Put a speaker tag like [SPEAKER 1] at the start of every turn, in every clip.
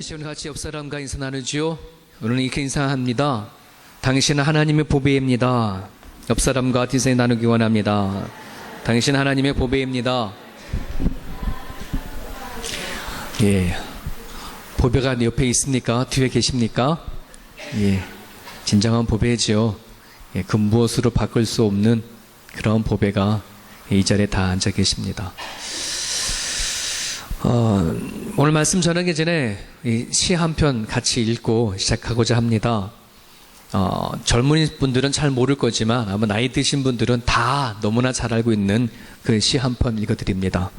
[SPEAKER 1] 시온 같이 옆 사람과 인사 나누지요. 오늘은 이렇게 인사합니다. 당신은 하나님의 보배입니다. 옆 사람과 인사 나누기 원합니다. 당신은 하나님의 보배입니다. 예, 보배가 옆에 있습니까? 뒤에 계십니까? 예, 진정한 보배지요. 예, 그 무엇으로 바꿀 수 없는 그런 보배가 이 자리에 다 앉아 계십니다. 오늘 말씀 전하기 전에 시 한 편 같이 읽고 시작하고자 합니다. 젊은 분들은 잘 모를 거지만 아마 나이 드신 분들은 다 너무나 잘 알고 있는 그 시 한 편 읽어드립니다.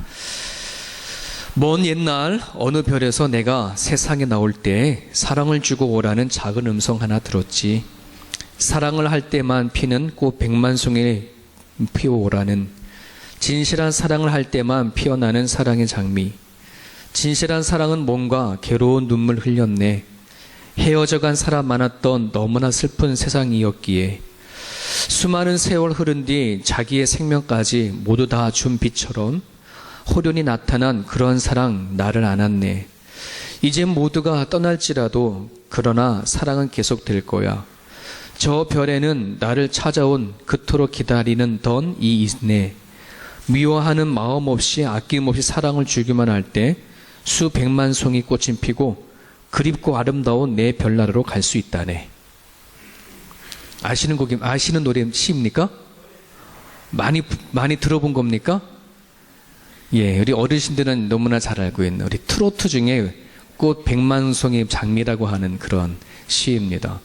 [SPEAKER 1] 먼 옛날 어느 별에서 내가 세상에 나올 때 사랑을 주고 오라는 작은 음성 하나 들었지. 사랑을 할 때만 피는 꽃 100만 송이 피워오라는, 진실한 사랑을 할 때만 피어나는 사랑의 장미. 진실한 사랑은 뭔가 괴로운 눈물 흘렸네. 헤어져간 사람 많았던 너무나 슬픈 세상이었기에 수많은 세월 흐른 뒤 자기의 생명까지 모두 다 준 빛처럼 호련히 나타난 그런 사랑 나를 안았네. 이제 모두가 떠날지라도 그러나 사랑은 계속될 거야. 저 별에는 나를 찾아온 그토록 기다리는 던 이 있네. 미워하는 마음 없이 아낌없이 사랑을 주기만 할 때 수백만 송이 꽃이 피고 그립고 아름다운 내 별나라로 갈 수 있다네. 아시는 노래 시입니까? 많이 들어본 겁니까? 예, 우리 어르신들은 너무나 잘 알고 있는 우리 트로트 중에 꽃 100만 송이 장미라고 하는 그런 시입니다.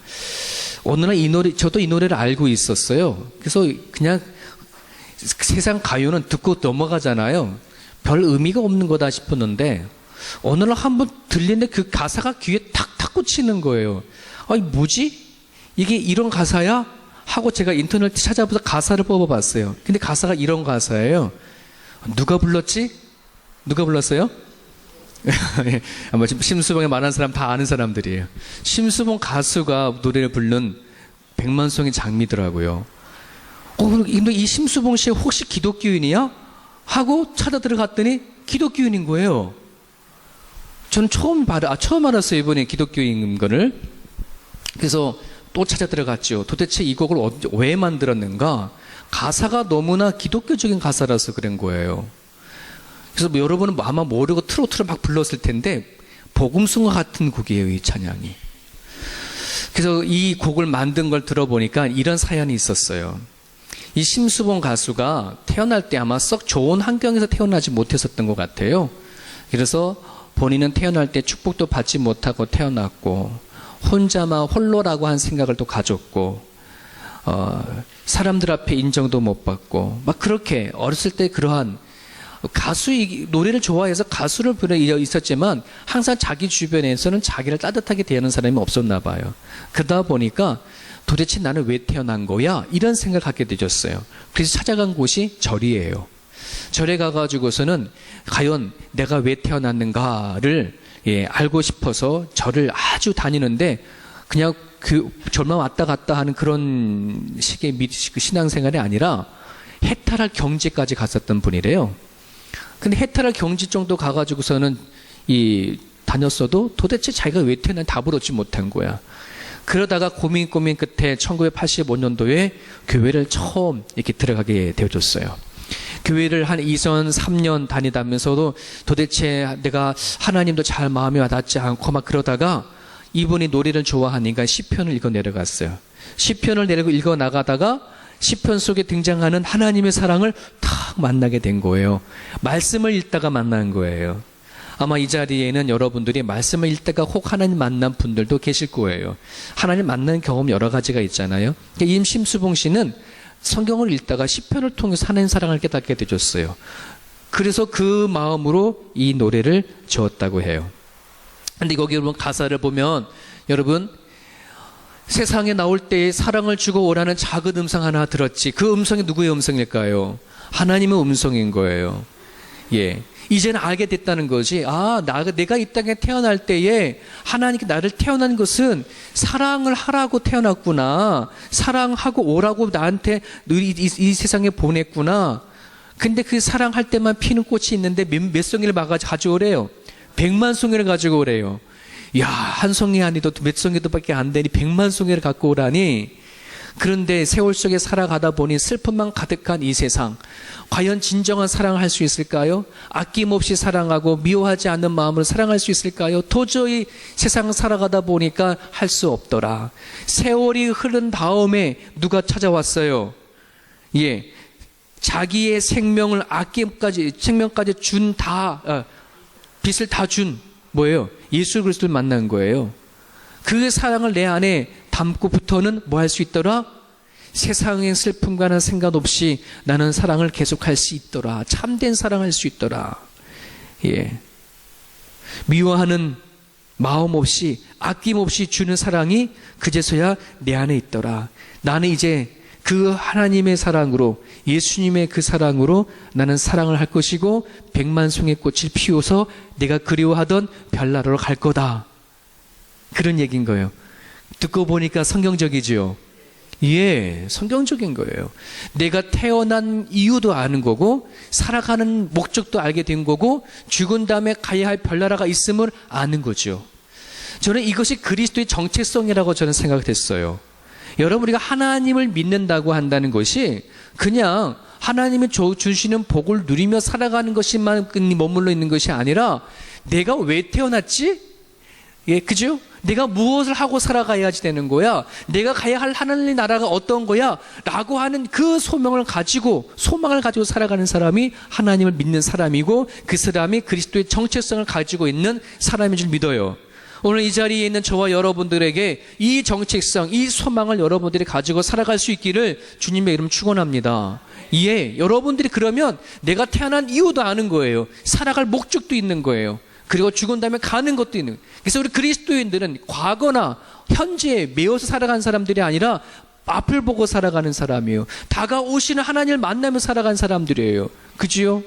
[SPEAKER 1] 오늘날 이 노래, 저도 이 노래를 알고 있었어요. 그래서 그냥 세상 가요는 듣고 넘어가잖아요. 별 의미가 없는 거다 싶었는데 오늘날 한번 들리는데 그 가사가 귀에 탁탁 꽂히는 거예요. 아니 뭐지? 이게 이런 가사야? 하고 제가 인터넷 찾아보다 가사를 뽑아봤어요. 근데 가사가 이런 가사예요. 누가 불렀지? 누가 불렀어요? 아마 지금 심수봉에 말하는 사람 다 아는 사람들이에요. 심수봉 가수가 노래를 부른 100만 송이 장미더라고요. 이 심수봉 씨 혹시 기독교인이야? 하고 찾아 들어갔더니 기독교인인 거예요. 저는 처음 알았어요, 이번에 기독교인 거를. 그래서 또 찾아 들어갔죠. 도대체 이 곡을 왜 만들었는가? 가사가 너무나 기독교적인 가사라서 그런 거예요. 그래서 여러분은 아마 모르고 트로트를 막 불렀을 텐데 복음송과 같은 곡이에요, 이 찬양이. 그래서 이 곡을 만든 걸 들어보니까 이런 사연이 있었어요. 이 심수봉 가수가 태어날 때 아마 썩 좋은 환경에서 태어나지 못했었던 것 같아요. 그래서 본인은 태어날 때 축복도 받지 못하고 태어났고 혼자만 홀로라고 한 생각을 또 가졌고 사람들 앞에 인정도 못 받고 막 그렇게 어렸을 때 그러한 노래를 좋아해서 가수를 부르 있었지만 항상 자기 주변에서는 자기를 따뜻하게 대하는 사람이 없었나 봐요. 그러다 보니까 도대체 나는 왜 태어난 거야? 이런 생각을 갖게 되셨어요. 그래서 찾아간 곳이 절이에요. 절에 가가지고서는 과연 내가 왜 태어났는가를 알고 싶어서 절을 아주 다니는데 그냥 그 절만 왔다 갔다 하는 그런 식의 신앙생활이 아니라 해탈할 경지까지 갔었던 분이래요. 근데 해탈할 경지 정도 가가지고서는 다녔어도 도대체 자기가 왜 태어났는지 답을 얻지 못한 거야. 그러다가 고민 끝에 1985년도에 교회를 처음 이렇게 들어가게 되어졌어요. 교회를 한 2년, 3년 다니다면서도 도대체 내가 하나님도 잘 마음에 와닿지 않고 막 그러다가 이분이 노래를 좋아하니까 시편을 읽어 내려갔어요. 시편을 읽어 나가다가 시편 속에 등장하는 하나님의 사랑을 탁 만나게 된 거예요. 말씀을 읽다가 만난 거예요. 아마 이 자리에는 여러분들이 말씀을 읽다가 혹 하나님 만난 분들도 계실 거예요. 하나님 만난 경험 여러 가지가 있잖아요. 이 심수봉 씨는 성경을 읽다가 시편을 통해서 하나님 사랑을 깨닫게 되셨어요. 그래서 그 마음으로 이 노래를 지었다고 해요. 근데 거기 여러분 가사를 보면 여러분 세상에 나올 때에 사랑을 주고 오라는 작은 음성 하나 들었지. 그 음성이 누구의 음성일까요? 하나님의 음성인 거예요. 예. 이제는 알게 됐다는 거지. 내가 이 땅에 태어날 때에 하나님께 나를 태어난 것은 사랑을 하라고 태어났구나. 사랑하고 오라고 나한테 이 세상에 보냈구나. 근데 그 사랑할 때만 피는 꽃이 있는데 몇 송이를 가져오래요? 100만 송이를 가지고 오래요. 야, 한 송이 아니도 몇 송이도밖에 안 되니 100만 송이를 갖고 오라니. 그런데 세월 속에 살아가다 보니 슬픔만 가득한 이 세상, 과연 진정한 사랑을 할 수 있을까요? 아낌없이 사랑하고 미워하지 않는 마음으로 사랑할 수 있을까요? 도저히 세상 살아가다 보니까 할 수 없더라. 세월이 흐른 다음에 누가 찾아왔어요? 예, 자기의 생명을 생명까지 빚을 다 준 뭐예요? 예수 그리스도를 만난 거예요. 그 사랑을 내 안에 담고부터는 뭐 할 수 있더라? 세상의 슬픔과는 상관없이 나는 사랑을 계속할 수 있더라. 참된 사랑할 수 있더라. 예. 미워하는 마음 없이 아낌없이 주는 사랑이 그제서야 내 안에 있더라. 나는 이제 그 하나님의 사랑으로, 예수님의 그 사랑으로 나는 사랑을 할 것이고 100만 송의 꽃을 피워서 내가 그리워하던 별나라로 갈 거다. 그런 얘기인 거예요. 듣고 보니까 성경적이지요. 예, 성경적인 거예요. 내가 태어난 이유도 아는 거고 살아가는 목적도 알게 된 거고 죽은 다음에 가야 할 별나라가 있음을 아는 거죠. 저는 이것이 그리스도의 정체성이라고 저는 생각했어요. 여러분, 우리가 하나님을 믿는다고 한다는 것이 그냥 하나님이 주시는 복을 누리며 살아가는 것만 머물러 있는 것이 아니라 내가 왜 태어났지? 예, 그죠? 내가 무엇을 하고 살아가야지 되는 거야? 내가 가야 할 하나님의 나라가 어떤 거야? 라고 하는 그 소망을 가지고 살아가는 사람이 하나님을 믿는 사람이고 그 사람이 그리스도의 정체성을 가지고 있는 사람인 줄 믿어요. 오늘 이 자리에 있는 저와 여러분들에게 이 정체성, 이 소망을 여러분들이 가지고 살아갈 수 있기를 주님의 이름 축원합니다. 예, 여러분들이 그러면 내가 태어난 이유도 아는 거예요. 살아갈 목적도 있는 거예요. 그리고 죽은 다음에 가는 것도 있는 거예요. 그래서 우리 그리스도인들은 과거나 현재에 매여서 살아가는 사람들이 아니라 앞을 보고 살아가는 사람이에요. 다가오시는 하나님을 만나며 살아가는 사람들이에요. 그지요?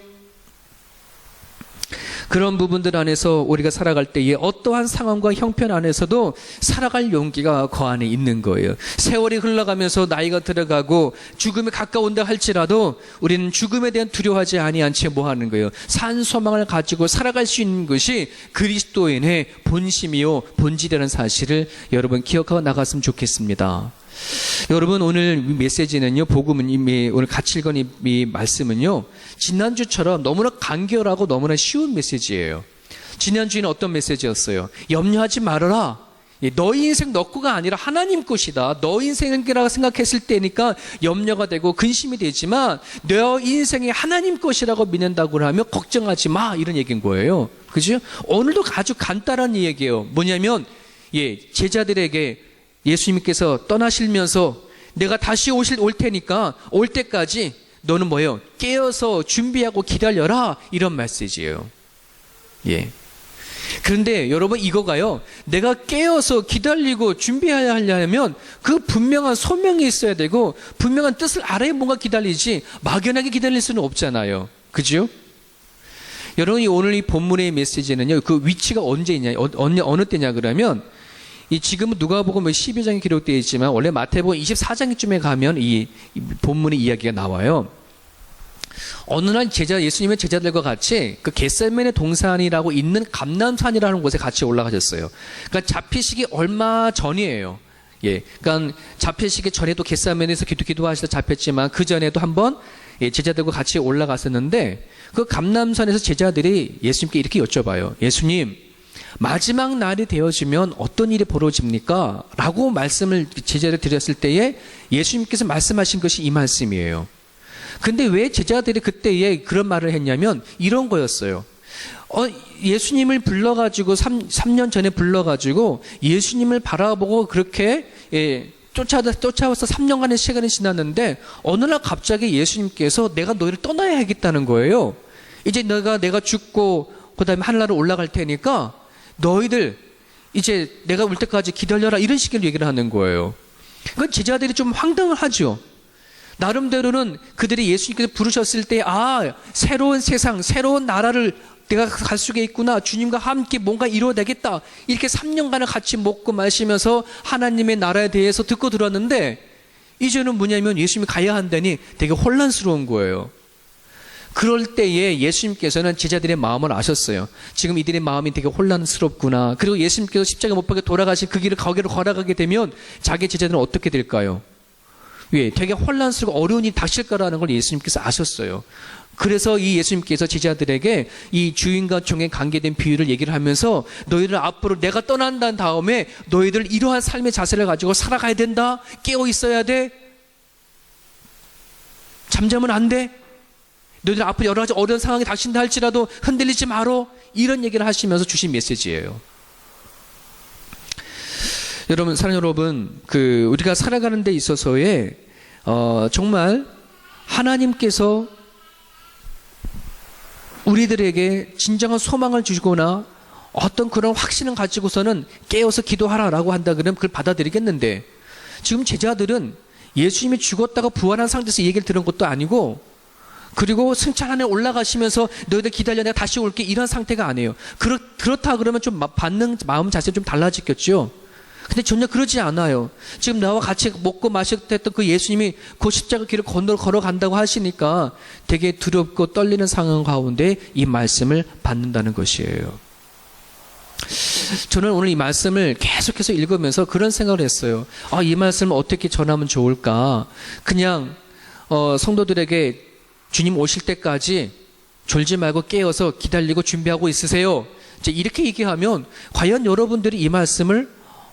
[SPEAKER 1] 그런 부분들 안에서 우리가 살아갈 때에 어떠한 상황과 형편 안에서도 살아갈 용기가 그 안에 있는 거예요. 세월이 흘러가면서 나이가 들어가고 죽음에 가까운다 할지라도 우리는 죽음에 대한 두려워하지 아니한 채 뭐 하는 거예요? 산 소망을 가지고 살아갈 수 있는 것이 그리스도인의 본심이요 본질이라는 사실을 여러분 기억하고 나갔으면 좋겠습니다. 여러분, 오늘 메시지는요, 복음은 오늘 같이 읽은 이 말씀은요, 지난주처럼 너무나 간결하고 너무나 쉬운 메시지예요. 지난주에는 어떤 메시지였어요? 염려하지 말아라. 너희 인생 너 거가 아니라 하나님 것이다. 너 인생이라고 생각했을 때니까 염려가 되고 근심이 되지만 너 인생이 하나님 것이라고 믿는다고 하면 걱정하지 마. 이런 얘기인 거예요. 그죠? 오늘도 아주 간단한 얘기예요. 뭐냐면, 제자들에게 예수님께서 떠나시면서 내가 다시 올 테니까 올 때까지 너는 뭐예요? 깨어서 준비하고 기다려라. 이런 메시지예요. 예. 그런데 여러분, 이거가요, 내가 깨어서 기다리고 준비해야 하려면 그 분명한 소명이 있어야 되고 분명한 뜻을 알아야 뭔가 기다리지 막연하게 기다릴 수는 없잖아요. 그죠? 여러분이 오늘 이 본문의 메시지는요, 그 위치가 언제 있냐, 어느 때냐 그러면 지금은 누가복음 12장에 기록되어 있지만 원래 마태복음 24장쯤에 가면 이 본문의 이야기가 나와요. 어느 날 예수님의 제자들과 같이 그 겟세마네 동산이라고 있는 감람산이라는 곳에 같이 올라가셨어요. 그러니까 잡히시기 얼마 전이에요. 예, 그러니까 잡히시기 전에도 겟세마네에서 기도하시다 잡혔지만 그 전에도 한번 제자들과 같이 올라갔었는데 그 감람산에서 제자들이 예수님께 이렇게 여쭤봐요. 예수님, 마지막 날이 되어지면 어떤 일이 벌어집니까? 라고 말씀을 제자들 드렸을 때에 예수님께서 말씀하신 것이 이 말씀이에요. 근데 왜 제자들이 그때에 그런 말을 했냐면 이런 거였어요. 예수님을 불러가지고 3년 전에 불러가지고 예수님을 바라보고 그렇게 쫓아와서 3년간의 시간이 지났는데 어느 날 갑자기 예수님께서 내가 너희를 떠나야 하겠다는 거예요. 이제 내가 죽고 그 다음에 하늘나라로 올라갈 테니까 너희들 이제 내가 올 때까지 기다려라, 이런 식으로 얘기를 하는 거예요. 그건 제자들이 좀 황당을 하죠. 나름대로는 그들이 예수님께서 부르셨을 때 새로운 세상, 새로운 나라를 내가 갈 수가 있구나, 주님과 함께 뭔가 이루어내겠다, 이렇게 3년간을 같이 먹고 마시면서 하나님의 나라에 대해서 듣고 들었는데 이제는 뭐냐면 예수님이 가야 한다니 되게 혼란스러운 거예요. 그럴 때에 예수님께서는 제자들의 마음을 아셨어요. 지금 이들의 마음이 되게 혼란스럽구나. 그리고 예수님께서 십자가 못 박혀 돌아가신 그 길을 거기로 걸어가게 되면 자기 제자들은 어떻게 될까요? 왜? 되게 혼란스럽고 어려운 일이 닥칠 거라는 걸 예수님께서 아셨어요. 그래서 이 예수님께서 제자들에게 이 주인과 종에 관계된 비유를 얘기를 하면서 너희들 앞으로 내가 떠난 다음에 너희들 이러한 삶의 자세를 가지고 살아가야 된다. 깨어 있어야 돼. 잠자면 안 돼. 너희들 앞으로 여러 가지 어려운 상황이 닥친다 할지라도 흔들리지 마라. 이런 얘기를 하시면서 주신 메시지예요. 여러분, 사랑하는 여러분, 우리가 살아가는 데 있어서의 정말 하나님께서 우리들에게 진정한 소망을 주시거나 어떤 그런 확신을 가지고서는 깨어서 기도하라라고 한다 그러면 그걸 받아들이겠는데, 지금 제자들은 예수님이 죽었다가 부활한 상태에서 이 얘기를 들은 것도 아니고, 그리고 승천 하늘에 올라가시면서 너희들 기다려 내가 다시 올게 이런 상태가 아니에요. 그렇다 그러면 좀 받는 마음 자세가 좀 달라지겠죠. 근데 전혀 그러지 않아요. 지금 나와 같이 먹고 마셨던 그 예수님이 그 십자가 길을 걸어간다고 하시니까 되게 두렵고 떨리는 상황 가운데 이 말씀을 받는다는 것이에요. 저는 오늘 이 말씀을 계속해서 읽으면서 그런 생각을 했어요. 이 말씀을 어떻게 전하면 좋을까? 그냥 성도들에게 주님 오실 때까지 졸지 말고 깨어서 기다리고 준비하고 있으세요. 이제 이렇게 얘기하면 과연 여러분들이 이 말씀을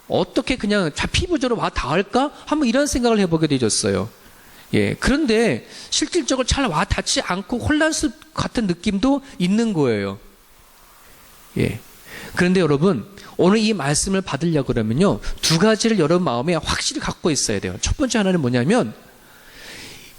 [SPEAKER 1] 어떻게 그냥 피부적으로 와 닿을까? 한번 이런 생각을 해보게 되었어요. 예. 그런데 실질적으로 잘 와 닿지 않고 혼란스 같은 느낌도 있는 거예요. 예. 그런데 여러분, 오늘 이 말씀을 받으려고 그러면요, 두 가지를 여러분 마음에 확실히 갖고 있어야 돼요. 첫 번째 하나는 뭐냐면,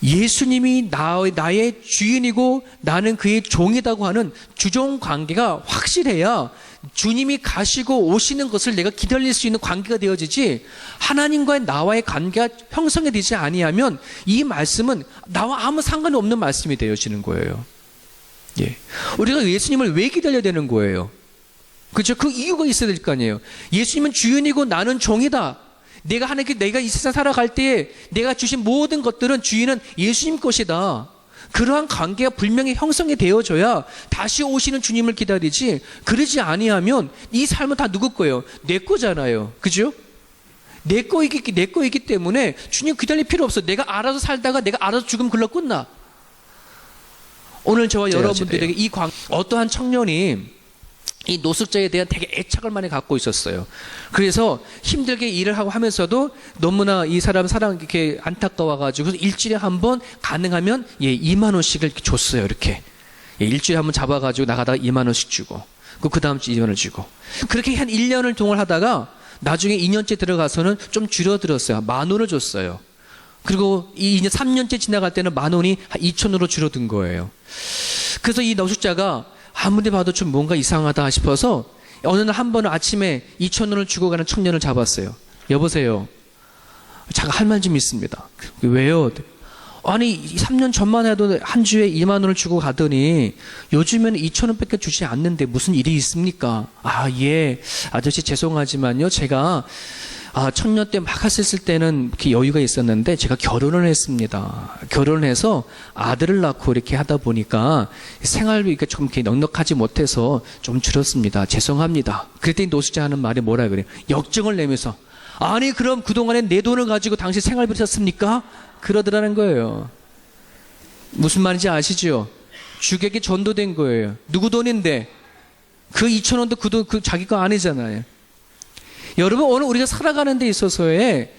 [SPEAKER 1] 예수님이 나의 주인이고 나는 그의 종이라고 하는 주종 관계가 확실해야 주님이 가시고 오시는 것을 내가 기다릴 수 있는 관계가 되어지지, 하나님과의 나와의 관계가 형성이 되지 아니하면 이 말씀은 나와 아무 상관이 없는 말씀이 되어지는 거예요. 예. 우리가 예수님을 왜 기다려야 되는 거예요? 그렇죠? 그 이유가 있어야 될 거 아니에요. 예수님은 주인이고 나는 종이다. 내가 이 세상 살아갈 때에 내가 주신 모든 것들은 주인은 예수님 것이다. 그러한 관계가 분명히 형성이 되어져야 다시 오시는 주님을 기다리지, 그러지 아니하면 이 삶은 다 누구 거예요? 내 거잖아요. 그죠? 내 거이기 때문에 주님 기다릴 필요 없어. 내가 알아서 살다가 내가 알아서 죽으면 글러 끝나. 오늘 저와 여러분들에게 어떠한 청년이 이 노숙자에 대한 되게 애착을 많이 갖고 있었어요. 그래서 힘들게 일을 하고 하면서도 너무나 이 사람 이렇게 안타까워가지고 일주일에 한 번 가능하면 2만 원씩을 이렇게 줬어요. 이렇게 일주일에 한 번 잡아가지고 나가다가 2만 원씩 주고, 그 다음 주 2만 원 주고, 그렇게 한 1년을 동안 하다가 나중에 2년째 들어가서는 좀 줄어들었어요. 10,000원을 줬어요. 그리고 이제 3년째 지나갈 때는 10,000원이 2,000원으로 줄어든 거예요. 그래서 이 노숙자가 아무리 봐도 좀 뭔가 이상하다 싶어서 어느 날 한 번은 아침에 2,000원을 주고 가는 청년을 잡았어요. 여보세요, 제가 할 말 좀 있습니다. 왜요? 아니 3년 전만 해도 한 주에 2만 원을 주고 가더니 요즘에는 2,000원밖에 주지 않는데 무슨 일이 있습니까? 예, 아저씨 죄송하지만요, 제가 청년 때 막 했을 때는 이렇게 여유가 있었는데 제가 결혼을 했습니다. 결혼을 해서 아들을 낳고 이렇게 하다 보니까 생활비가 좀 이렇게 넉넉하지 못해서 좀 줄었습니다. 죄송합니다. 그랬더니 노숙자 하는 말이 뭐라 그래요? 역정을 내면서, 아니 그럼 그동안에 내 돈을 가지고 당신 생활비를 썼습니까? 그러더라는 거예요. 무슨 말인지 아시죠? 주객이 전도된 거예요. 누구 돈인데? 그 2,000원도 그 돈, 자기 거 아니잖아요. 여러분, 오늘 우리가 살아가는 데 있어서의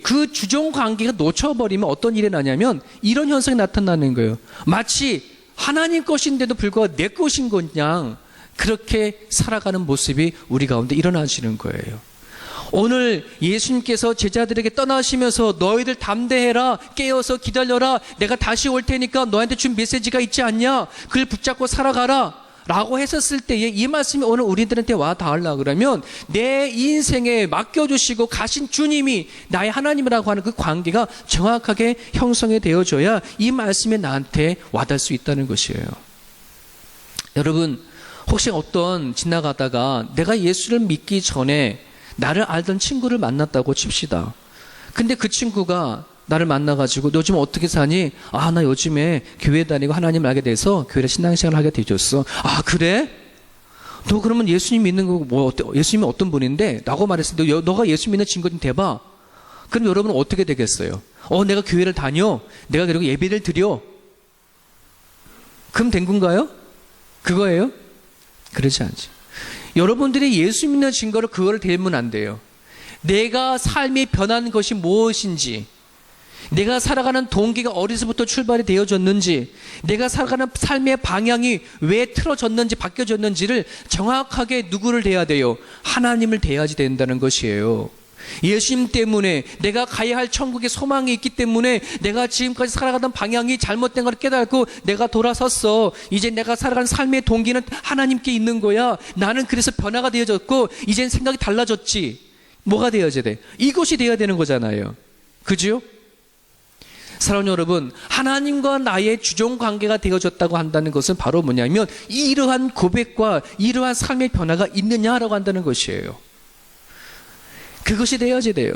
[SPEAKER 1] 그 주종 관계가 놓쳐버리면 어떤 일이 나냐면 이런 현상이 나타나는 거예요. 마치 하나님 것인데도 불구하고 내 것인 그냥 그렇게 살아가는 모습이 우리 가운데 일어나시는 거예요. 오늘 예수님께서 제자들에게 떠나시면서 너희들 담대해라, 깨어서 기다려라, 내가 다시 올 테니까 너한테 준 메시지가 있지 않냐, 그걸 붙잡고 살아가라 라고 했었을 때에 이 말씀이 오늘 우리들한테 와 닿으려 그러면 내 인생에 맡겨주시고 가신 주님이 나의 하나님이라고 하는 그 관계가 정확하게 형성이 되어져야 이 말씀이 나한테 와닿을 수 있다는 것이에요. 여러분, 혹시 어떤 지나가다가 내가 예수를 믿기 전에 나를 알던 친구를 만났다고 칩시다. 근데 그 친구가 나를 만나가지고 너 요즘 어떻게 사니? 아, 나 요즘에 교회 다니고 하나님을 알게 돼서 교회를 신앙생활을 하게 되었어. 아, 그래? 너 그러면 예수님 믿는 거 뭐 어때? 예수님이 어떤 분인데? 라고 말했을 때 너가 예수 믿는 증거 좀 대봐. 그럼 여러분은 어떻게 되겠어요? 내가 교회를 다녀. 내가 그리고 예배를 드려. 그럼 된 건가요? 그거예요? 그렇지 않지. 여러분들이 예수 믿는 증거로 그거를 대면 안 돼요. 내가 삶이 변한 것이 무엇인지, 내가 살아가는 동기가 어디서부터 출발이 되어졌는지, 내가 살아가는 삶의 방향이 왜 틀어졌는지 바뀌어졌는지를 정확하게 누구를 대해야 돼요? 하나님을 대해야지 된다는 것이에요. 예수님 때문에 내가 가야 할 천국의 소망이 있기 때문에 내가 지금까지 살아가던 방향이 잘못된 걸 깨닫고 내가 돌아섰어. 이제 내가 살아가는 삶의 동기는 하나님께 있는 거야. 나는 그래서 변화가 되어졌고 이젠 생각이 달라졌지. 뭐가 되어져야 돼? 이것이 되어야 되는 거잖아요. 그죠? 사랑하는 여러분, 하나님과 나의 주종 관계가 되어졌다고 한다는 것은 바로 뭐냐면 이러한 고백과 이러한 삶의 변화가 있느냐라고 한다는 것이에요. 그것이 되어져야 돼요.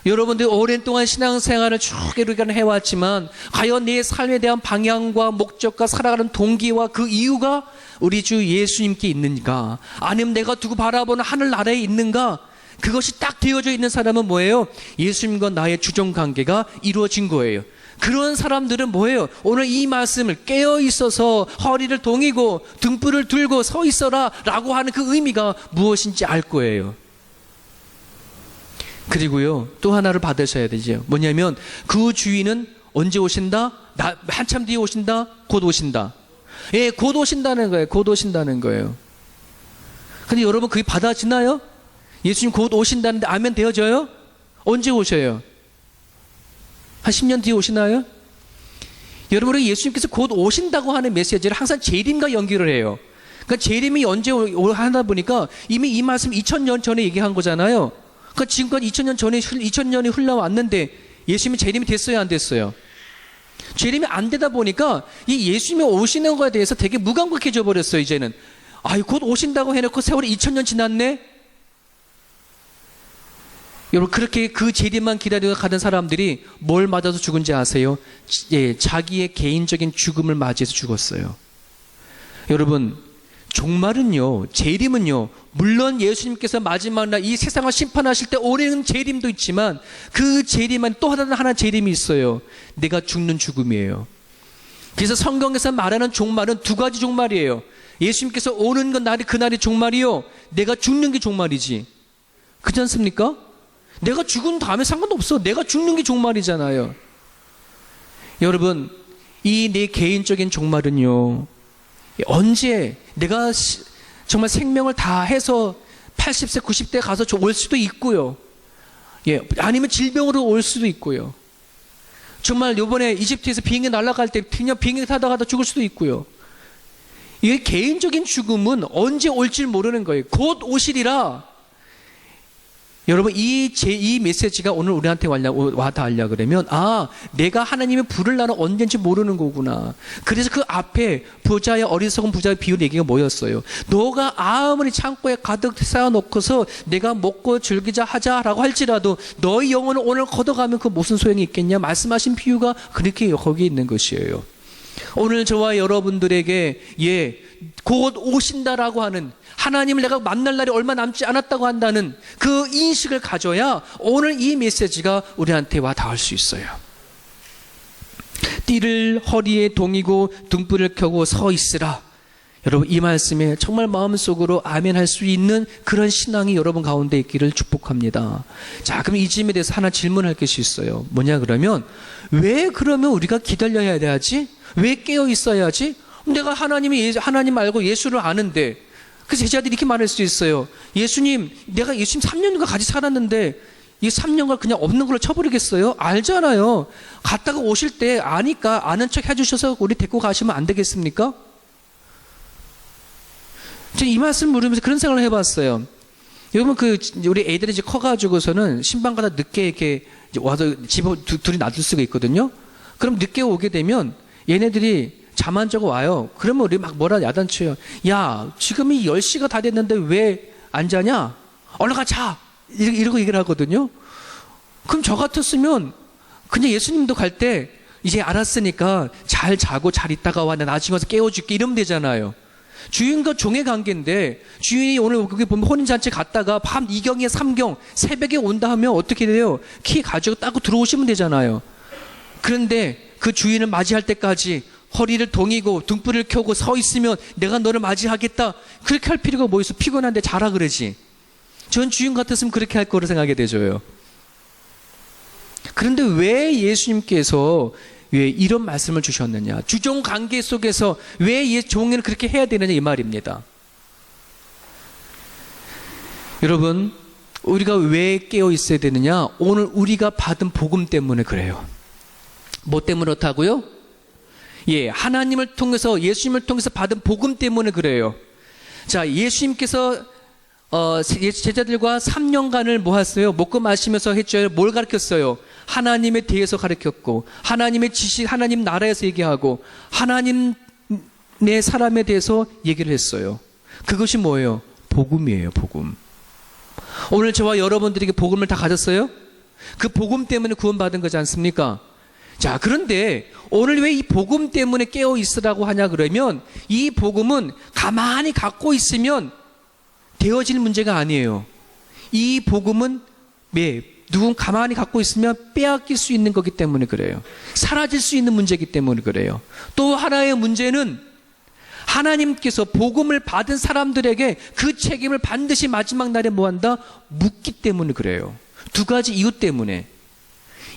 [SPEAKER 1] 여러분들 오랜 동안 신앙생활을 쭉 이렇게 해왔지만 과연 내 삶에 대한 방향과 목적과 살아가는 동기와 그 이유가 우리 주 예수님께 있는가? 아니면 내가 두고 바라보는 하늘나라에 있는가? 그것이 딱 되어져 있는 사람은 뭐예요? 예수님과 나의 주종 관계가 이루어진 거예요. 그런 사람들은 뭐예요? 오늘 이 말씀을 깨어 있어서 허리를 동이고 등불을 들고 서 있어라 라고 하는 그 의미가 무엇인지 알 거예요. 그리고요, 또 하나를 받으셔야 되죠. 뭐냐면 그 주인은 언제 오신다? 한참 뒤에 오신다? 곧 오신다. 예, 곧 오신다는 거예요. 곧 오신다는 거예요. 근데 여러분 그게 받아지나요? 예수님 곧 오신다는데 아멘 되어져요? 언제 오셔요? 한 10년 뒤에 오시나요? 여러분, 우리 예수님께서 곧 오신다고 하는 메시지를 항상 재림과 연결을 해요. 그러니까 재림이 언제 하다 보니까 이미 이 말씀 2000년 전에 얘기한 거잖아요. 그러니까 지금까지 2000년이 흘러왔는데 예수님이 재림이 됐어요, 안 됐어요? 재림이 안 되다 보니까 이 예수님이 오시는 거에 대해서 되게 무감각해져 버렸어요, 이제는. 곧 오신다고 해놓고 세월이 2000년 지났네? 여러분, 그렇게 그 재림만 기다리고 가던 사람들이 뭘 맞아서 죽은지 아세요? 예, 자기의 개인적인 죽음을 맞이해서 죽었어요. 여러분, 종말은요, 재림은요, 물론 예수님께서 마지막 날 이 세상을 심판하실 때 오래는 재림도 있지만 그 재림은 또 하나 재림이 있어요. 내가 죽는 죽음이에요. 그래서 성경에서 말하는 종말은 두 가지 종말이에요. 예수님께서 오는 건 그날이 종말이요, 내가 죽는 게 종말이지. 그렇지 않습니까? 내가 죽은 다음에 상관없어. 내가 죽는 게 종말이잖아요. 여러분, 이 내 개인적인 종말은요, 언제 내가 정말 생명을 다 해서 80세, 90대 가서 올 수도 있고요. 예, 아니면 질병으로 올 수도 있고요. 정말 요번에 이집트에서 비행기 날아갈 때 그냥 비행기 타다가 죽을 수도 있고요. 이게 개인적인 죽음은 언제 올지 모르는 거예요. 곧 오시리라. 여러분, 이 메시지가 오늘 우리한테 와닿으려 그러면, 내가 하나님의 불을 나는 언젠지 모르는 거구나. 그래서 그 앞에 어리석은 부자의 비유 얘기가 뭐였어요? 너가 아무리 창고에 가득 쌓아놓고서 내가 먹고 즐기자 하자라고 할지라도 너의 영혼을 오늘 걷어가면 그 무슨 소용이 있겠냐? 말씀하신 비유가 그렇게 거기에 있는 것이에요. 오늘 저와 여러분들에게 곧 오신다라고 하는, 하나님을 내가 만날 날이 얼마 남지 않았다고 한다는 그 인식을 가져야 오늘 이 메시지가 우리한테 와 닿을 수 있어요. 띠를 허리에 동이고 등불을 켜고 서 있으라. 여러분, 이 말씀에 정말 마음속으로 아멘할 수 있는 그런 신앙이 여러분 가운데 있기를 축복합니다. 자, 그럼 이 점에 대해서 하나 질문할 것이 있어요. 뭐냐 그러면, 왜 그러면 우리가 기다려야 돼야지? 왜 깨어 있어야지? 내가 하나님 말고 예수를 아는데, 그 제자들이 이렇게 말할 수 있어요. 내가 예수님 3년간 같이 살았는데 이 3년간 그냥 없는 걸로 쳐버리겠어요? 알잖아요. 갔다가 오실 때 아니까 아는 척 해주셔서 우리 데리고 가시면 안 되겠습니까? 제가 이 말씀 물으면서 그런 생각을 해봤어요. 여러분, 우리 애들이 이제 커가지고서는 신방가다 늦게 이렇게 와서 집에 둘이 놔둘 수가 있거든요. 그럼 늦게 오게 되면 얘네들이 잠 안 자고 와요. 그러면 우리 막 뭐라 야단쳐요. 야, 지금이 10시가 다 됐는데 왜 안 자냐? 얼른 가 자! 이러고 얘기를 하거든요. 그럼 저 같았으면 그냥 예수님도 갈 때 이제 알았으니까 잘 자고 잘 있다가 와. 나 나중에 와서 깨워줄게. 이러면 되잖아요. 주인과 종의 관계인데 주인이 오늘 거기 보면 혼인잔치 갔다가 밤 2경에 3경 새벽에 온다 하면 어떻게 돼요? 키 가지고 따고 들어오시면 되잖아요. 그런데 그 주인을 맞이할 때까지 허리를 동이고 등불을 켜고 서 있으면 내가 너를 맞이하겠다. 그렇게 할 필요가 뭐 있어? 피곤한데 자라 그러지. 전 주인 같았으면 그렇게 할 거로 생각이 되죠요. 그런데 왜 예수님께서 왜 이런 말씀을 주셨느냐? 주종 관계 속에서 왜 종을 그렇게 해야 되느냐 이 말입니다. 여러분, 우리가 왜 깨어 있어야 되느냐? 오늘 우리가 받은 복음 때문에 그래요. 뭐 때문에 그렇다고요? 예, 하나님을 통해서 예수님을 통해서 받은 복음 때문에 그래요. 자, 예수님께서 제자들과 3년간을 뭐 했어요? 먹고 마시면서 했죠. 뭘 가르쳤어요? 하나님에 대해서 가르쳤고, 하나님의 지식, 하나님 나라에서 얘기하고, 하나님의 사람에 대해서 얘기를 했어요. 그것이 뭐예요? 복음이에요, 복음. 오늘 저와 여러분들에게 복음을 다 가졌어요? 그 복음 때문에 구원받은 거지 않습니까? 자, 그런데 오늘 왜 이 복음 때문에 깨어 있으라고 하냐 그러면 이 복음은 가만히 갖고 있으면 되어질 문제가 아니에요. 이 복음은 누군 가만히 갖고 있으면 빼앗길 수 있는 거기 때문에 그래요. 사라질 수 있는 문제이기 때문에 그래요. 또 하나의 문제는 하나님께서 복음을 받은 사람들에게 그 책임을 반드시 마지막 날에 뭐한다? 묻기 때문에 그래요. 두 가지 이유 때문에.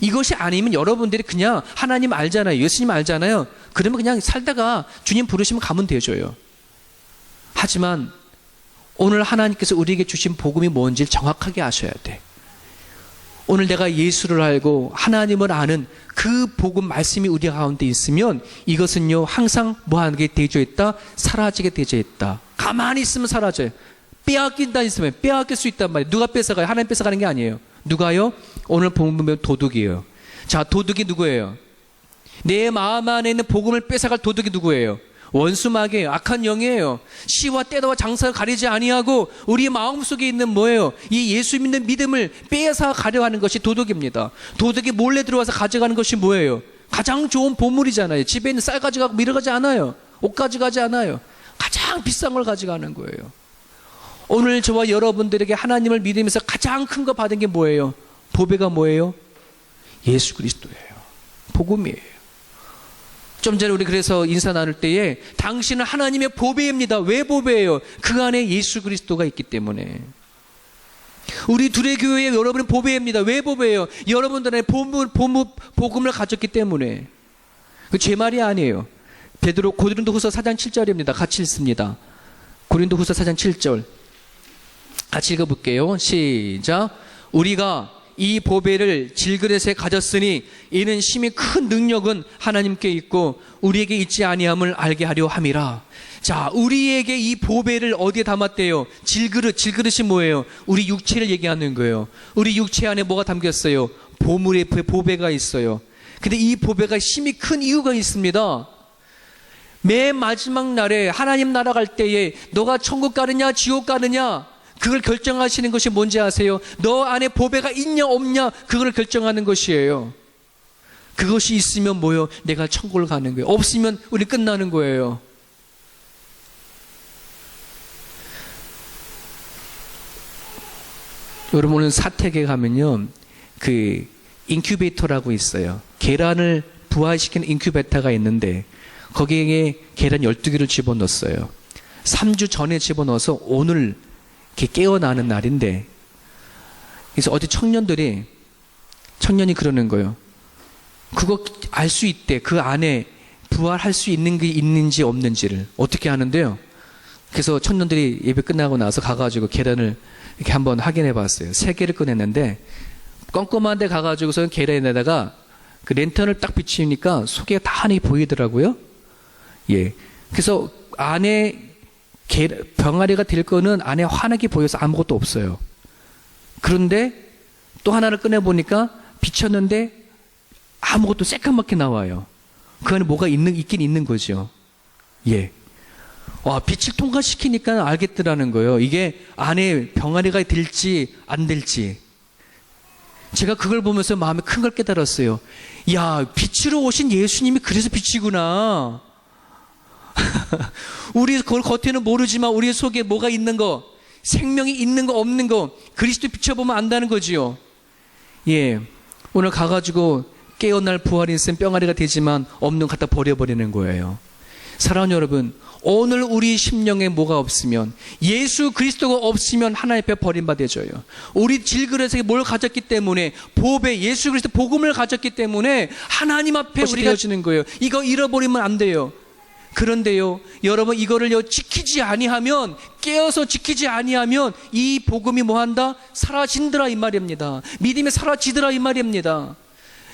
[SPEAKER 1] 이것이 아니면 여러분들이 그냥 하나님 알잖아요. 예수님 알잖아요. 그러면 그냥 살다가 주님 부르시면 가면 되죠요. 하지만 오늘 하나님께서 우리에게 주신 복음이 뭔지 정확하게 아셔야 돼. 오늘 내가 예수를 알고 하나님을 아는 그 복음 말씀이 우리 가운데 있으면 이것은요 항상 뭐하게 되어져 있다? 사라지게 되어져 있다. 가만히 있으면 사라져요. 빼앗긴다 있으면 빼앗길 수 있단 말이에요. 누가 뺏어가요? 하나님 뺏어가는 게 아니에요. 누가요? 오늘 보면 도둑이에요. 자, 도둑이 누구예요? 내 마음 안에 있는 복음을 뺏어갈 도둑이 누구예요? 원수마귀예요. 악한 영이에요. 시와 때와 장사를 가리지 아니하고 우리 마음속에 있는 뭐예요? 이 예수 믿는 믿음을 빼앗아 가려 하는 것이 도둑입니다. 도둑이 몰래 들어와서 가져가는 것이 뭐예요? 가장 좋은 보물이잖아요. 집에 있는 쌀 가져가고 밀어 가지 않아요. 옷 가져가지 않아요. 가장 비싼 걸 가져가는 거예요. 오늘 저와 여러분들에게 하나님을 믿으면서 가장 큰 거 받은 게 뭐예요? 보배가 뭐예요? 예수 그리스도예요. 복음이에요. 좀 전에 우리 그래서 인사 나눌 때에 당신은 하나님의 보배입니다. 왜 보배예요? 그 안에 예수 그리스도가 있기 때문에. 우리 둘의 교회에 여러분은 보배입니다. 왜 보배예요? 여러분들의 복음을 가졌기 때문에. 그 제 말이 아니에요. 고린도후서 4장 7절입니다. 같이 읽습니다. 고린도후서 4장 7절. 같이 읽어볼게요. 시작. 우리가 이 보배를 질그릇에 가졌으니 이는 심히 큰 능력은 하나님께 있고 우리에게 있지 아니함을 알게 하려 함이라. 자, 우리에게 이 보배를 어디에 담았대요? 질그릇이 뭐예요? 우리 육체를 얘기하는 거예요. 우리 육체 안에 뭐가 담겼어요? 보물의 보배가 있어요. 근데 이 보배가 심히 큰 이유가 있습니다. 맨 마지막 날에 하나님 나라 갈 때에 너가 천국 가느냐 지옥 가느냐 그걸 결정하시는 것이 뭔지 아세요? 너 안에 보배가 있냐 없냐 그걸 결정하는 것이에요. 그것이 있으면 뭐예요? 내가 천국을 가는 거예요. 없으면 우리 끝나는 거예요. 여러분 오늘 사택에 가면요 그 인큐베이터라고 있어요. 계란을 부화시키는 인큐베이터가 있는데 거기에 계란 12개를 집어넣었어요. 3주 전에 집어넣어서 오늘 이렇게 깨어나는 날인데, 그래서 어디 청년이 그러는 거예요. 그거 알 수 있대. 그 안에 부활할 수 있는 게 있는지 없는지를 어떻게 하는데요. 그래서 청년들이 예배 끝나고 나서 가가지고 계란을 이렇게 한번 확인해 봤어요. 3개를 꺼냈는데 껌껌한 데 가가지고서 계란에다가 그 랜턴을 딱 비치니까 속에 다 하나가 보이더라고요. 예. 그래서 안에 병아리가 될 거는 안에 환하게 보여서 아무것도 없어요. 그런데 또 하나를 꺼내보니까 비쳤는데 아무것도 새까맣게 나와요. 그 안에 뭐가 있긴 있는 거죠. 예. 와, 빛을 통과시키니까 알겠더라는 거예요. 이게 안에 병아리가 될지 안 될지. 제가 그걸 보면서 마음에 큰 걸 깨달았어요. 야, 빛으로 오신 예수님이 그래서 빛이구나. 우리 그걸 겉에는 모르지만 우리 속에 뭐가 있는 거, 생명이 있는 거 없는 거 그리스도 비춰보면 안다는 거지요. 예, 오늘 가가지고 깨어날 부활이 있으면 뿅아리가 되지만 없는 거 갖다 버려버리는 거예요. 사랑하는 여러분, 오늘 우리 심령에 뭐가 없으면, 예수 그리스도가 없으면 하나님 앞에 버림받아져요. 우리 질그릇에 뭘 가졌기 때문에, 보배 예수 그리스도 복음을 가졌기 때문에 하나님 앞에 우리가 되어지는 거예요. 이거 잃어버리면 안 돼요. 그런데요, 여러분, 이거를 지키지 아니하면, 깨어서 지키지 아니하면 이 복음이 뭐한다? 사라진더라 이 말입니다. 믿음이 사라지더라 이 말입니다.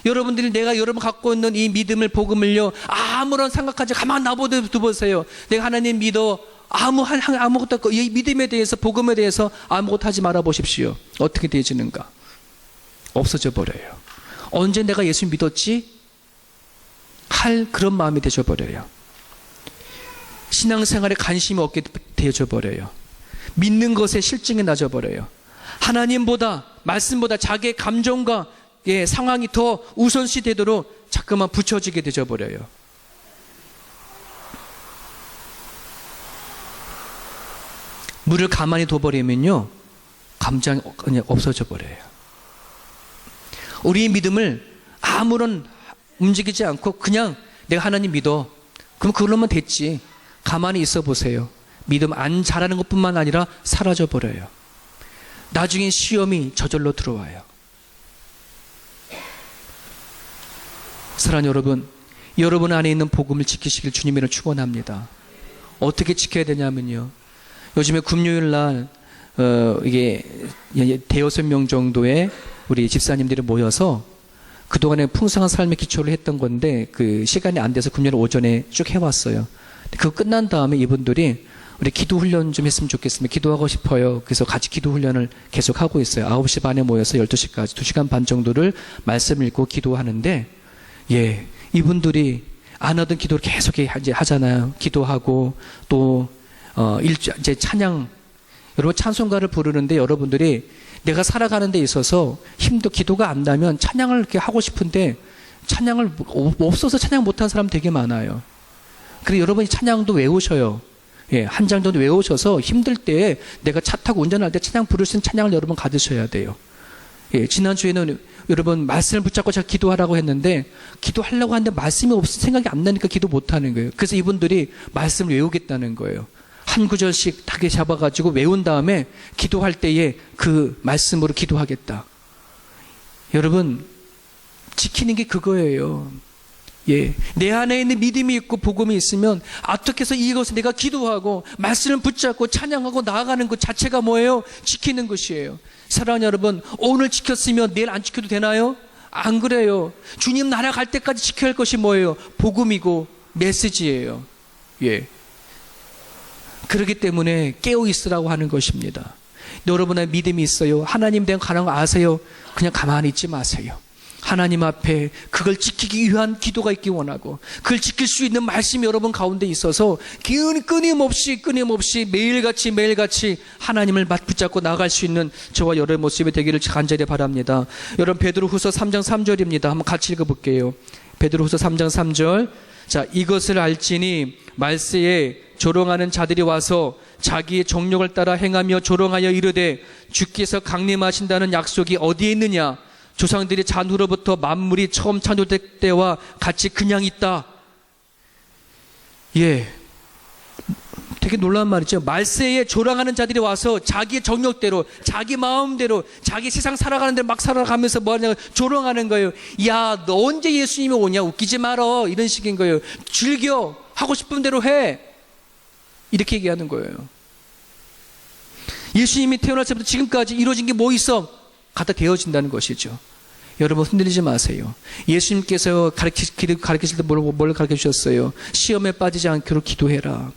[SPEAKER 1] 여러분들이 내가 여러분 갖고 있는 이 믿음을, 복음을요, 아무런 생각하지, 가만 놔두보세요. 내가 하나님 믿어. 아무것도 없고, 이 믿음에 대해서, 복음에 대해서 아무것도 하지 말아 보십시오. 어떻게 되어지는가? 없어져 버려요. 언제 내가 예수 믿었지? 할 그런 마음이 되져 버려요. 신앙생활에 관심이 없게 되어져 버려요. 믿는 것에 실증이 나져 버려요. 하나님보다, 말씀보다 자기의 감정과 상황이 더 우선시 되도록 자꾸만 붙여지게 되져 버려요. 물을 가만히 둬버리면요, 감정이 그냥 없어져 버려요. 우리의 믿음을 아무런 움직이지 않고 그냥 내가 하나님 믿어. 그럼 그걸로만 됐지. 가만히 있어 보세요. 믿음 안 잘하는 것뿐만 아니라 사라져 버려요. 나중에 시험이 저절로 들어와요. 사랑하는 여러분, 여러분 안에 있는 복음을 지키시길 주님으로 축원합니다. 어떻게 지켜야 되냐면요, 요즘에 금요일 날 이게 대여섯 명 정도의 우리 집사님들이 모여서 그동안에 풍성한 삶의 기초를 했던 건데 그 시간이 안 돼서 금요일 오전에 쭉 해왔어요. 그거 끝난 다음에 이분들이 우리 기도 훈련 좀 했으면 좋겠습니다. 기도하고 싶어요. 그래서 같이 기도 훈련을 계속 하고 있어요. 9시 반에 모여서 12시까지 2시간 반 정도를 말씀 읽고 기도하는데, 예, 이분들이 안 하던 기도를 계속 이제 하잖아요. 기도하고 또 이제 찬양, 여러분 찬송가를 부르는데 여러분들이 내가 살아가는 데 있어서 힘도 기도가 안 나면 찬양을 이렇게 하고 싶은데 찬양을 없어서 찬양 못하는 사람 되게 많아요. 그래서 여러분이 찬양도 외우셔요. 예, 한 장 정도 외우셔서 힘들 때 내가 차 타고 운전할 때 찬양 부를 수 있는 찬양을 여러분 가지셔야 돼요. 예, 지난주에는 여러분 말씀을 붙잡고 제가 기도하라고 했는데 기도하려고 하는데 말씀이 없어 생각이 안 나니까 기도 못하는 거예요. 그래서 이분들이 말씀을 외우겠다는 거예요. 한 구절씩 타게 잡아가지고 외운 다음에 기도할 때에 그 말씀으로 기도하겠다. 여러분, 지키는 게 그거예요. 예, 내 안에 있는 믿음이 있고 복음이 있으면 어떻게 해서 이것을 내가 기도하고 말씀을 붙잡고 찬양하고 나아가는 것 자체가 뭐예요? 지키는 것이에요. 사랑하는 여러분, 오늘 지켰으면 내일 안 지켜도 되나요? 안 그래요. 주님 나라 갈 때까지 지켜야 할 것이 뭐예요? 복음이고 메시지예요. 예, 그렇기 때문에 깨어 있으라고 하는 것입니다. 여러분의 믿음이 있어요. 하나님 대한 가능한 거 아세요? 그냥 가만히 있지 마세요. 하나님 앞에 그걸 지키기 위한 기도가 있기 원하고 그걸 지킬 수 있는 말씀이 여러분 가운데 있어서 끊임없이 매일같이 하나님을 붙잡고 나아갈 수 있는 저와 여러분의 모습이 되기를 간절히 바랍니다. 여러분 베드로후서 3장 3절입니다. 한번 같이 읽어볼게요. 베드로후서 3장 3절. 자, 이것을 알지니 말세에 조롱하는 자들이 와서 자기의 정욕을 따라 행하며 조롱하여 이르되 주께서 강림하신다는 약속이 어디에 있느냐? 조상들이 잔후로부터 만물이 처음 창조될 때와 같이 그냥 있다. 예, 되게 놀라운 말이죠. 말세에 조롱하는 자들이 와서 자기의 정욕대로, 자기 마음대로, 자기 세상 살아가는 대로 막 살아가면서 뭐 하냐, 조롱하는 거예요. 야, 너 언제 예수님이 오냐? 웃기지 말어. 이런 식인 거예요. 즐겨. 하고 싶은 대로 해. 이렇게 얘기하는 거예요. 예수님이 태어날 때부터 지금까지 이루어진 게 뭐 있어? 갖다 대어진다는 것이죠. 여러분 흔들리지 마세요. 예수님께서 가르치실 때 뭘 가르쳐 주셨어요? 시험에 빠지지 않기로 기도해라.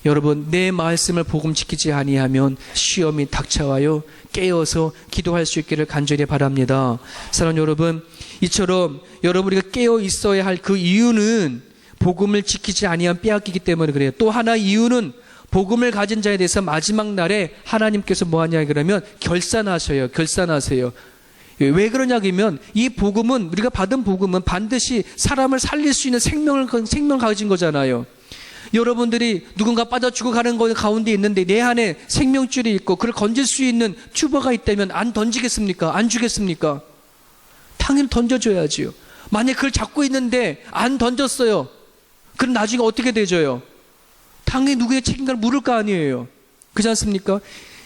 [SPEAKER 1] 여러분, 내 말씀을 복음 지키지 아니하면 시험이 닥쳐와요. 깨어서 기도할 수 있기를 간절히 바랍니다. 사랑하는 여러분, 이처럼 여러분 우리가 깨어 있어야 할 그 이유는 복음을 지키지 아니하면 빼앗기기 때문에 그래요. 또 하나 이유는 복음을 가진 자에 대해서 마지막 날에 하나님께서 뭐하냐 그러면 결산하세요. 왜 그러냐면 이 복음은, 우리가 받은 복음은 반드시 사람을 살릴 수 있는 생명을 가진 거잖아요. 여러분들이 누군가 빠져 죽어가는 거 가운데 있는데 내 안에 생명줄이 있고 그걸 건질 수 있는 튜버가 있다면 안 던지겠습니까? 안 주겠습니까? 당연히 던져줘야지요. 만약 그걸 잡고 있는데 안 던졌어요. 그럼 나중에 어떻게 되죠요? 당연히 누구의 책임감을 물을 거 아니에요. 그렇지 않습니까?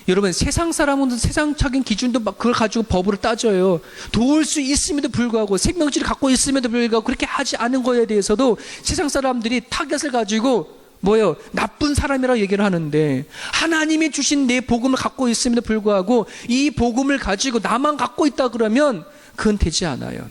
[SPEAKER 1] 여러분, 세상 사람은 세상적인 기준도 막 그걸 가지고 법으로 따져요. 도울 수 있음에도 불구하고, 생명줄을 갖고 있음에도 불구하고 그렇게 하지 않은 거에 대해서도 세상 사람들이 타겟을 가지고 뭐예요? 나쁜 사람이라고 얘기를 하는데, 하나님이 주신 내 복음을 갖고 있음에도 불구하고 이 복음을 가지고 나만 갖고 있다 그러면 그건 되지 않아요.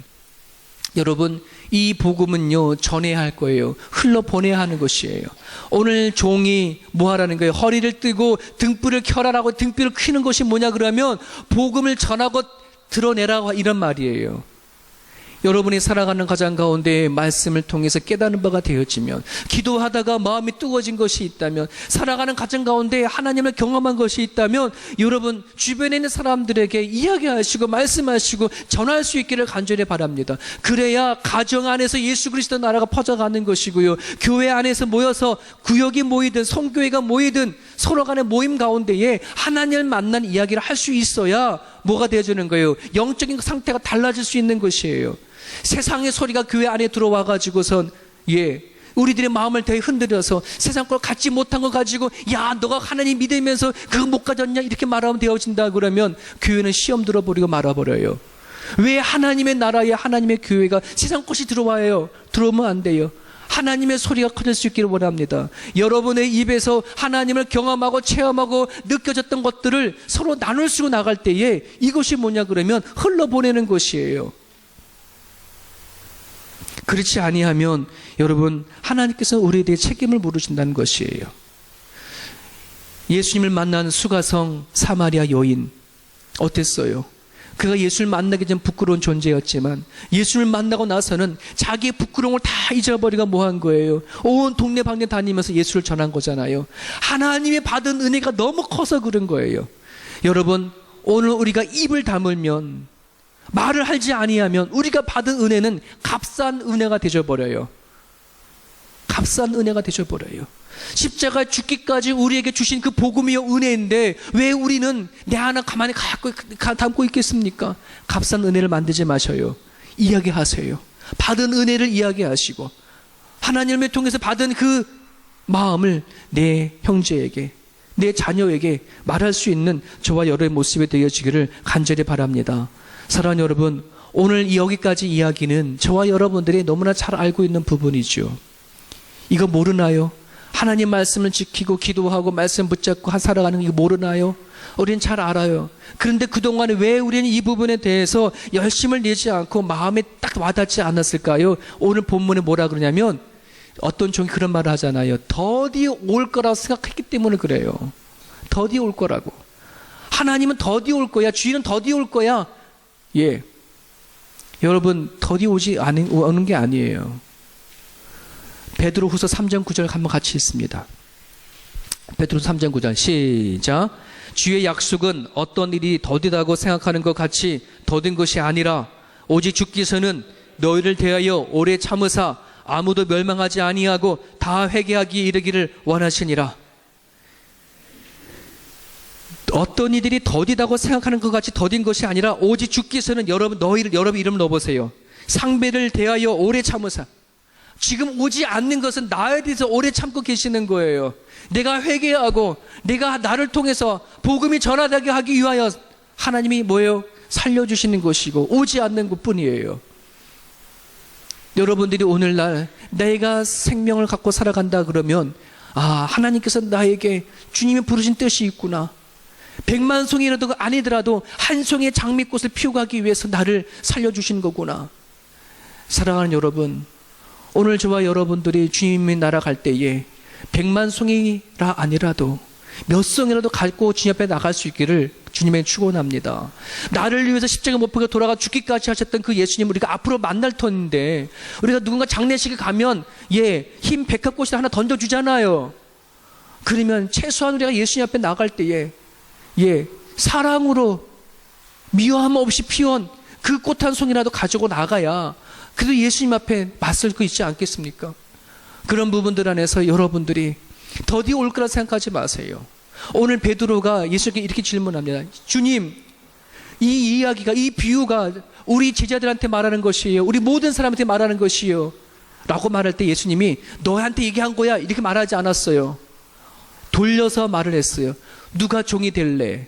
[SPEAKER 1] 여러분, 이 복음은요, 전해야 할 거예요. 흘러보내야 하는 것이에요. 오늘 종이 뭐 하라는 거예요? 허리를 뜨고 등불을 켜라라고 등불을 켜는 것이 뭐냐 그러면 복음을 전하고 드러내라, 이런 말이에요. 여러분이 살아가는 가정 가운데 말씀을 통해서 깨닫는 바가 되어지면, 기도하다가 마음이 뜨거워진 것이 있다면, 살아가는 가정 가운데 하나님을 경험한 것이 있다면, 여러분 주변에 있는 사람들에게 이야기하시고 말씀하시고 전할 수 있기를 간절히 바랍니다. 그래야 가정 안에서 예수 그리스도 나라가 퍼져가는 것이고요, 교회 안에서 모여서 구역이 모이든 성교회가 모이든 서로 간의 모임 가운데에 하나님을 만난 이야기를 할 수 있어야 뭐가 되어지는 거예요? 영적인 상태가 달라질 수 있는 것이에요. 세상의 소리가 교회 안에 들어와 가지고선 우리들의 마음을 되게 흔들어서 세상 걸 갖지 못한 거 가지고, 야, 너가 하나님 믿으면서 그거 못 가졌냐, 이렇게 말하면 되어진다 그러면 교회는 시험 들어버리고 말아버려요. 왜 하나님의 나라에 하나님의 교회가 세상 것이 들어와요? 들어오면 안 돼요. 하나님의 소리가 커질 수 있기를 원합니다. 여러분의 입에서 하나님을 경험하고 체험하고 느껴졌던 것들을 서로 나눌 수 나갈 때에 이것이 뭐냐 그러면 흘러보내는 것이에요. 그렇지 아니하면 여러분, 하나님께서 우리에 대해 책임을 물으신다는 것이에요. 예수님을 만난 수가성 사마리아 여인 어땠어요? 그가 예수를 만나기 전 부끄러운 존재였지만 예수를 만나고 나서는 자기의 부끄러움을 다 잊어버리고 뭐 한 거예요? 온 동네방네 다니면서 예수를 전한 거잖아요. 하나님의 받은 은혜가 너무 커서 그런 거예요. 여러분, 오늘 우리가 입을 다물면, 말을 하지 아니하면 우리가 받은 은혜는 값싼 은혜가 되어버려요. 값싼 은혜가 되어버려요. 십자가 죽기까지 우리에게 주신 그 복음이요 은혜인데 왜 우리는 내 하나 가만히 담고 있겠습니까? 값싼 은혜를 만들지 마셔요. 이야기하세요. 받은 은혜를 이야기하시고 하나님을 통해서 받은 그 마음을 내 형제에게, 내 자녀에게 말할 수 있는 저와 여러분의 모습이 되어지기를 간절히 바랍니다. 사랑하는 여러분, 오늘 여기까지 이야기는 저와 여러분들이 너무나 잘 알고 있는 부분이죠. 이거 모르나요? 하나님 말씀을 지키고 기도하고 말씀 붙잡고 살아가는 거 이거 모르나요? 우리는 잘 알아요. 그런데 그동안에 왜 우리는 이 부분에 대해서 열심을 내지 않고 마음에 딱 와닿지 않았을까요? 오늘 본문에 뭐라 그러냐면, 어떤 종이 그런 말을 하잖아요. 더디 올 거라고 생각했기 때문에 그래요. 더디 올 거라고. 하나님은 더디 올 거야. 주인은 더디 올 거야. 여러분, 더디 오는 게 아니에요. 베드로후서 3장 9절 한번 같이 읽습니다. 베드로후서 3장 9절 시작. 주의 약속은 어떤 일이 더디다고 생각하는 것 같이 더딘 것이 아니라 오직 주께서는 너희를 대하여 오래 참으사 아무도 멸망하지 아니하고 다 회개하기에 이르기를 원하시니라. 어떤 이들이 더디다고 생각하는 것 같이 더딘 것이 아니라 오직 주께서는 여러분 이름 넣어보세요. 상배를 대하여 오래 참으사. 지금 오지 않는 것은 나에 대해서 오래 참고 계시는 거예요. 내가 회개하고 내가 나를 통해서 복음이 전하게 하기 위하여 하나님이 뭐예요? 살려주시는 것이고 오지 않는 것뿐이에요. 여러분들이 오늘날 내가 생명을 갖고 살아간다 그러면, 아, 하나님께서 나에게 주님이 부르신 뜻이 있구나. 100만 송이라도 아니더라도 한 송이의 장미꽃을 피워가기 위해서 나를 살려주신 거구나. 사랑하는 여러분, 오늘 저와 여러분들이 주님의 나라 갈 때에 100만 송이라 아니라도 몇 송이라도 갖고 주님 앞에 나갈 수 있기를 주님의 축원합니다. 나를 위해서 십자가 못 박혀 돌아가 죽기까지 하셨던 그 예수님 우리가 앞으로 만날 터인데, 우리가 누군가 장례식에 가면 흰 백합꽃이 하나 던져주잖아요. 그러면 최소한 우리가 예수님 앞에 나갈 때에 사랑으로 미워함 없이 피운 그 꽃 한 송이라도 가지고 나가야 그래도 예수님 앞에 맞설 거 있지 않겠습니까? 그런 부분들 안에서 여러분들이 더디 올 거라 생각하지 마세요. 오늘 베드로가 예수님께 이렇게 질문합니다. 주님, 이 이야기가, 이 비유가 우리 제자들한테 말하는 것이에요? 우리 모든 사람한테 말하는 것이에요? 라고 말할 때 예수님이 너한테 얘기한 거야 이렇게 말하지 않았어요. 돌려서 말을 했어요. 누가 종이 될래?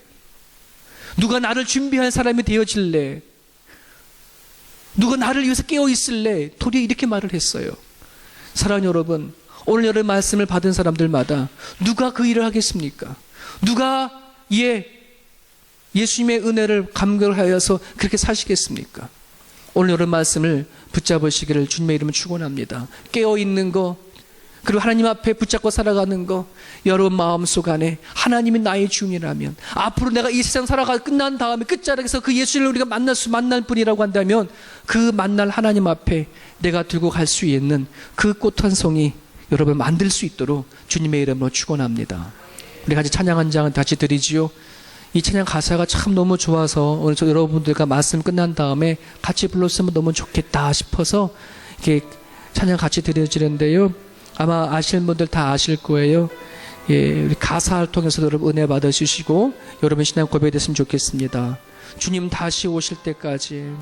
[SPEAKER 1] 누가 나를 준비할 사람이 되어질래? 누가 나를 위해서 깨어 있을래? 도리어 이렇게 말을 했어요. 사랑하는 여러분, 오늘 여러분 말씀을 받은 사람들마다 누가 그 일을 하겠습니까? 누가 예수님의 은혜를 감격하여서 그렇게 사시겠습니까? 오늘 여러분 말씀을 붙잡으시기를 주님의 이름으로 축원합니다. 깨어있는 거, 그리고 하나님 앞에 붙잡고 살아가는 거, 여러분 마음속 안에 하나님이 나의 주인이라면, 앞으로 내가 이 세상 살아가 끝난 다음에 끝자락에서 그 예수를 우리가 만날 뿐이라고 한다면, 그 만날 하나님 앞에 내가 들고 갈 수 있는 그 꽃 한 송이 여러분 만들 수 있도록 주님의 이름으로 축원합니다. 우리 같이 찬양 한 장 같이 드리지요. 이 찬양 가사가 참 너무 좋아서 오늘 여러분들과 말씀 끝난 다음에 같이 불렀으면 너무 좋겠다 싶어서 이렇게 찬양 같이 드려지는데요. 아마 아시는 분들 다 아실 거예요. 우리 가사를 통해서 여러분 은혜 받아주시고 여러분 신앙 고백이 됐으면 좋겠습니다. 주님 다시 오실 때까지